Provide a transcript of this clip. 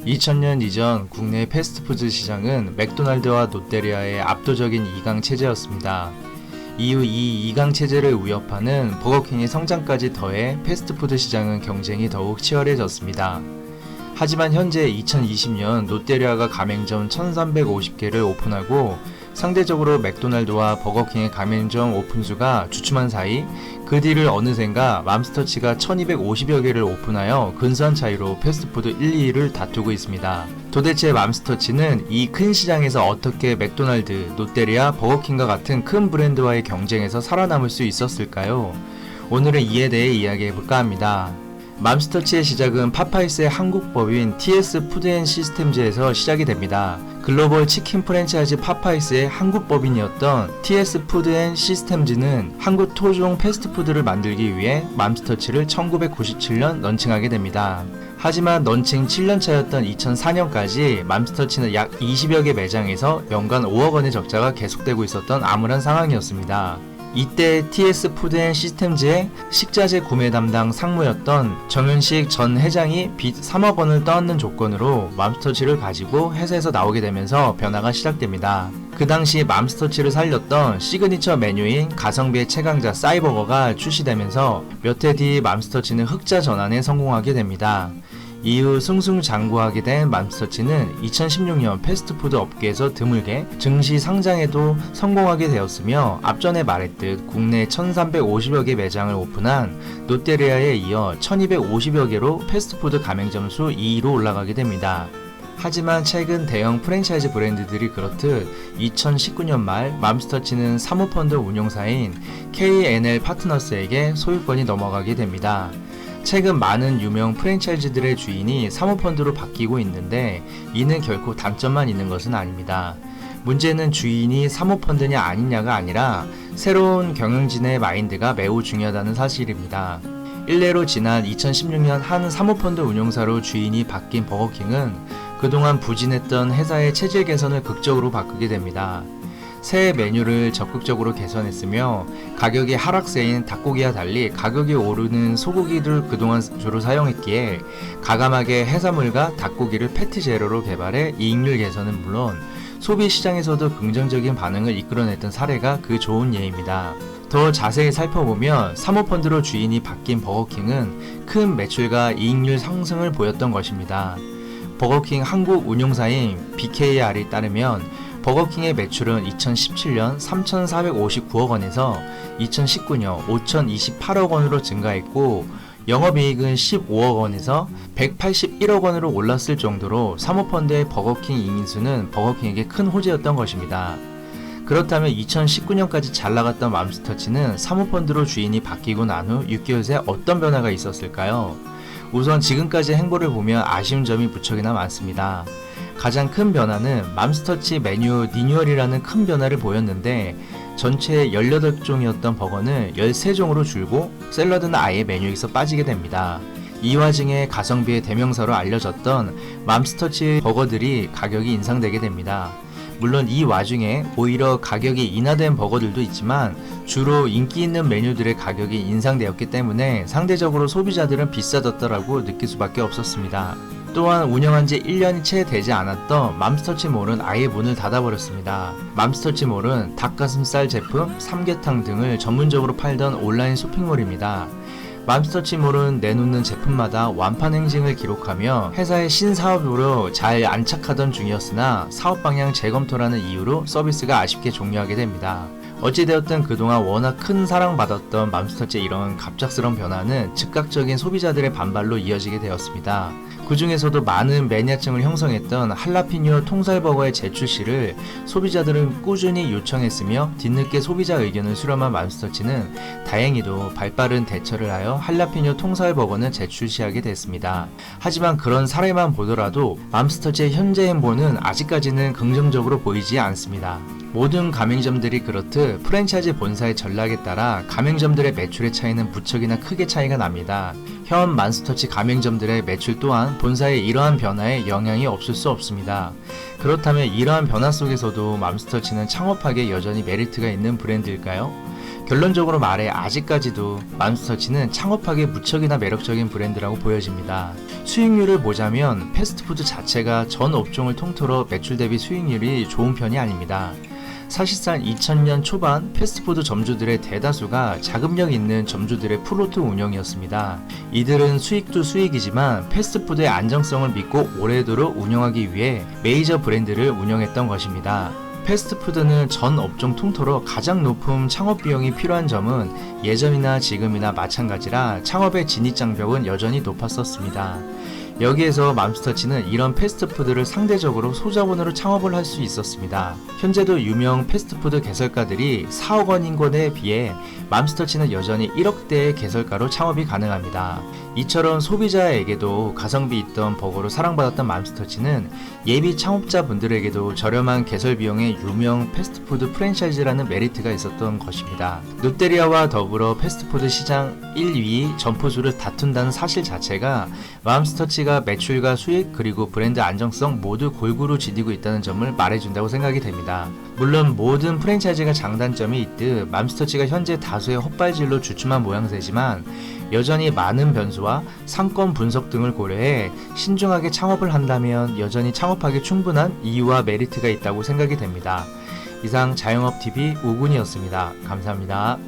2000년 이전 국내 패스트푸드 시장은 맥도날드와 롯데리아의 압도적인 2강 체제였습니다. 이후 이 2강 체제를 위협하는 버거킹의 성장까지 더해 패스트푸드 시장은 경쟁이 더욱 치열해졌습니다. 하지만 현재 2020년 롯데리아가 가맹점 1350개를 오픈하고 상대적으로 맥도날드와 버거킹의 가맹점 오픈수가 주춤한 사이 그 뒤를 어느샌가 맘스터치가 1250여 개를 오픈하여 근소한 차이로 패스트푸드 1, 2위를 다투고 있습니다. 도대체 맘스터치는 이 큰 시장에서 어떻게 맥도날드, 롯데리아, 버거킹과 같은 큰 브랜드와의 경쟁에서 살아남을 수 있었을까요? 오늘은 이에 대해 이야기해볼까 합니다. 맘스터치의 시작은 파파이스의 한국법인 TS 푸드앤시스템즈에서 시작이 됩니다. 글로벌 치킨 프랜차이즈 파파이스의 한국법인이었던 TS 푸드앤시스템즈는 한국 토종 패스트푸드를 만들기 위해 맘스터치를 1997년 런칭하게 됩니다. 하지만 런칭 7년차였던 2004년까지 맘스터치는 약 20여 개 매장에서 연간 5억 원의 적자가 계속되고 있었던 암울한 상황이었습니다. 이때 TS 푸드앤시스템즈의 식자재 구매 담당 상무였던 정윤식 전 회장이 빚 3억 원을 떠안는 조건으로 맘스터치를 가지고 회사에서 나오게 되면서 변화가 시작됩니다. 그 당시 맘스터치를 살렸던 시그니처 메뉴인 가성비의 최강자 싸이버거가 출시되면서 몇 해 뒤 맘스터치는 흑자 전환에 성공하게 됩니다. 이후 승승장구하게 된 맘스터치는 2016년 패스트푸드 업계에서 드물게 증시 상장에도 성공하게 되었으며 앞전에 말했듯 국내 1350여 개 매장을 오픈한 롯데리아에 이어 1250여 개로 패스트푸드 가맹점 수 2위로 올라가게 됩니다. 하지만 최근 대형 프랜차이즈 브랜드들이 그렇듯 2019년 말 맘스터치는 사모펀드 운용사인 K&L 파트너스에게 소유권이 넘어가게 됩니다. 최근 많은 유명 프랜차이즈들의 주인이 사모펀드로 바뀌고 있는데 이는 결코 단점만 있는 것은 아닙니다. 문제는 주인이 사모펀드냐 아니냐가 아니라 새로운 경영진의 마인드가 매우 중요하다는 사실입니다. 일례로 지난 2016년 한 사모펀드 운용사로 주인이 바뀐 버거킹은 그동안 부진했던 회사의 체질 개선을 극적으로 바꾸게 됩니다. 새 메뉴를 적극적으로 개선했으며 가격이 하락세인 닭고기와 달리 가격이 오르는 소고기를 그동안 주로 사용했기에 가감하게 해산물과 닭고기를 패티 재료로 개발해 이익률 개선은 물론 소비 시장에서도 긍정적인 반응을 이끌어냈던 사례가 그 좋은 예입니다. 더 자세히 살펴보면 사모펀드로 주인이 바뀐 버거킹은 큰 매출과 이익률 상승을 보였던 것입니다. 버거킹 한국 운용사인 BKR에 따르면 버거킹의 매출은 2017년 3,459억 원에서 2019년 5,028억 원으로 증가했고 영업이익은 15억 원에서 181억 원으로 올랐을 정도로 사모펀드의 버거킹 이인수는 버거킹에게 큰 호재였던 것입니다. 그렇다면 2019년까지 잘 나갔던 맘스터치는 사모펀드로 주인이 바뀌고 난 후 6개월 새 어떤 변화가 있었을까요? 우선 지금까지의 행보를 보면 아쉬운 점이 무척이나 많습니다. 가장 큰 변화는 맘스터치 메뉴 리뉴얼이라는 큰 변화를 보였는데 전체 18종이었던 버거는 13종으로 줄고 샐러드는 아예 메뉴에서 빠지게 됩니다. 이 와중에 가성비의 대명사로 알려졌던 맘스터치 버거들이 가격이 인상되게 됩니다. 물론 이 와중에 오히려 가격이 인하된 버거들도 있지만 주로 인기 있는 메뉴들의 가격이 인상되었기 때문에 상대적으로 소비자들은 비싸졌더라고 느낄 수밖에 없었습니다. 또한 운영한 지 1년이 채 되지 않았던 맘스터치몰은 아예 문을 닫아버렸습니다. 맘스터치몰은 닭가슴살 제품, 삼계탕 등을 전문적으로 팔던 온라인 쇼핑몰입니다. 맘스터치몰은 내놓는 제품마다 완판 행진을 기록하며 회사의 신사업으로 잘 안착하던 중이었으나 사업 방향 재검토라는 이유로 서비스가 아쉽게 종료하게 됩니다. 어찌되었든 그동안 워낙 큰 사랑받았던 맘스터치의 이런 갑작스러운 변화는 즉각적인 소비자들의 반발로 이어지게 되었습니다. 그 중에서도 많은 매니아층을 형성했던 할라피뇨 통살버거의 재출시를 소비자들은 꾸준히 요청했으며 뒤늦게 소비자 의견을 수렴한 맘스터치는 다행히도 발빠른 대처를 하여 할라피뇨 통살버거는 재출시하게 됐습니다. 하지만 그런 사례만 보더라도 맘스터치의 현재 행보는 아직까지는 긍정적으로 보이지 않습니다. 모든 가맹점들이 그렇듯 프랜차이즈 본사의 전략에 따라 가맹점들의 매출의 차이는 무척이나 크게 차이가 납니다. 현 맘스터치 가맹점들의 매출 또한 본사의 이러한 변화에 영향이 없을 수 없습니다. 그렇다면 이러한 변화 속에서도 맘스터치는 창업하기에 여전히 메리트가 있는 브랜드일까요? 결론적으로 말해 아직까지도 맘스터치는 창업하기에 무척이나 매력적인 브랜드라고 보여집니다. 수익률을 보자면 패스트푸드 자체가 전 업종을 통틀어 매출 대비 수익률이 좋은 편이 아닙니다. 사실상 2000년 초반 패스트푸드 점주들의 대다수가 자금력 있는 점주들의 플로트 운영이었습니다. 이들은 수익도 수익이지만 패스트푸드의 안정성을 믿고 오래도록 운영하기 위해 메이저 브랜드를 운영했던 것입니다. 패스트푸드는 전 업종 통틀어 가장 높은 창업 비용이 필요한 점은 예전이나 지금이나 마찬가지라 창업의 진입장벽은 여전히 높았었습니다. 여기에서 맘스터치는 이런 패스트푸드를 상대적으로 소자본으로 창업을 할 수 있었습니다. 현재도 유명 패스트푸드 개설가들이 4억 원인 것에 비해 맘스터치는 여전히 1억대의 개설가로 창업이 가능합니다. 이처럼 소비자에게도 가성비 있던 버거로 사랑받았던 맘스터치는 예비 창업자분들에게도 저렴한 개설 비용의 유명 패스트푸드 프랜차이즈라는 메리트가 있었던 것입니다. 롯데리아와 더불어 패스트푸드 시장 1, 2위 점포수를 다툰다는 사실 자체가 맘스터치가 매출과 수익 그리고 브랜드 안정성 모두 골고루 지니고 있다는 점을 말해준다고 생각이 됩니다. 물론 모든 프랜차이즈가 장단점이 있듯 맘스터치가 현재 다수의 헛발질로 주춤한 모양새지만 여전히 많은 변수와 상권 분석 등을 고려해 신중하게 창업을 한다면 여전히 창업하기 충분한 이유와 메리트가 있다고 생각이 됩니다. 이상 자영업TV 우군이었습니다. 감사합니다.